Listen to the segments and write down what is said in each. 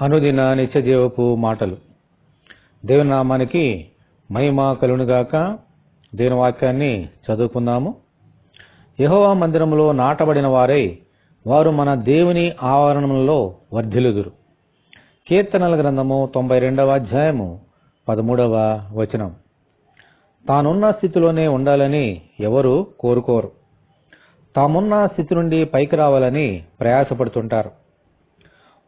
అనుదిన నిత్యజీవపు మాటలు. దేవుని నామానికి మహిమ కలుగునుగాక. దేవుని వాక్యాన్ని చదువుకుందాము. యెహోవా మందిరములో నాటబడిన వారై వారు మన దేవుని ఆవరణములలో వర్ధిల్లుదురు. కీర్తనల గ్రంథము 92వ అధ్యాయము 13వ వచనం. తానున్న స్థితిలోనే ఉండాలని ఎవరు కోరుకోరు. తామున్న స్థితి నుండి పైకి రావాలని ప్రయాసపడుతుంటారు.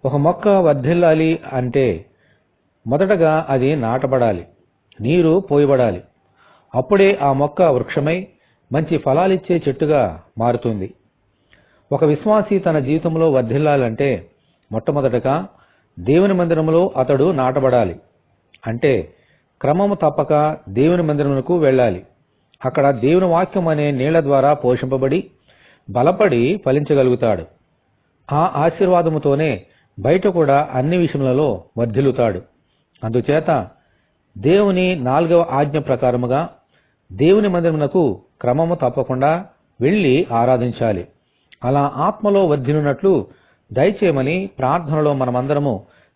ఒక మొక్క వర్ధిల్లాలి అంటే మొదటగా అది నాటబడాలి, నీరు పోయబడాలి. అప్పుడే ఆ మొక్క వృక్షమై మంచి ఫలాలిచ్చే చెట్టుగా మారుతుంది. ఒక విశ్వాసి తన జీవితంలో వర్ధిల్లాలంటే మొట్టమొదటగా దేవుని మందిరములో అతడు నాటబడాలి. అంటే క్రమము తప్పక దేవుని మందిరమునకు వెళ్ళాలి. అక్కడ దేవుని వాక్యం అనే నీళ్ల ద్వారా పోషింపబడి బలపడి ఫలించగలుగుతాడు. ఆ ఆశీర్వాదముతోనే బయట కూడా అన్ని విషయములలో వర్ధిల్లుతాడు. అందుచేత దేవుని 4వ ఆజ్ఞ ప్రకారముగా దేవుని మందిరమునకు క్రమము తప్పకుండా వెళ్ళి ఆరాధించాలి. అలా ఆత్మలో వర్ధిల్లునట్లు దయచేయమని ప్రార్థనలో మనమందరము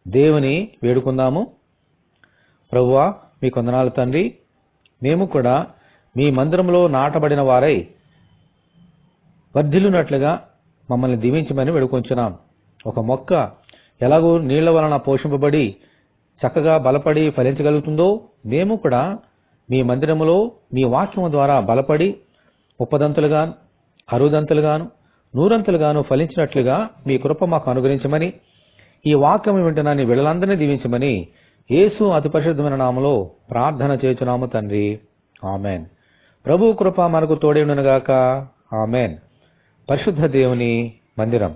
దేవుని వేడుకుందాము. ప్రభువా, మీ వందనాలు తండ్రి. మేము కూడా మీ మందిరంలో నాటబడిన వారై వర్ధిల్లునట్లుగా మమ్మల్ని దీవించమని వేడుకొంచున్నాం. ఒక మొక్క ఎలాగో నీళ్ల వలన పోషింపబడి చక్కగా బలపడి ఫలించగలుగుతుందో మేము కూడా మీ మందిరములో మీ వాక్యము ద్వారా బలపడి 30దంతులుగాను 60దంతులుగాను 100ంతులుగాను ఫలించినట్లుగా మీ కృప మాకు అనుగ్రహించమని, ఈ వాక్యము వింటున్న నీ బిడ్డలందరినీ దీవించమని యేసు అతి పరిశుద్ధమైన నామములో ప్రార్థన చేయుచున్నాము తండ్రి. ఆమెన్. ప్రభు కృప మనకు తోడై ఉండునుగాక. ఆమెన్. పరిశుద్ధ దేవుని మందిరం.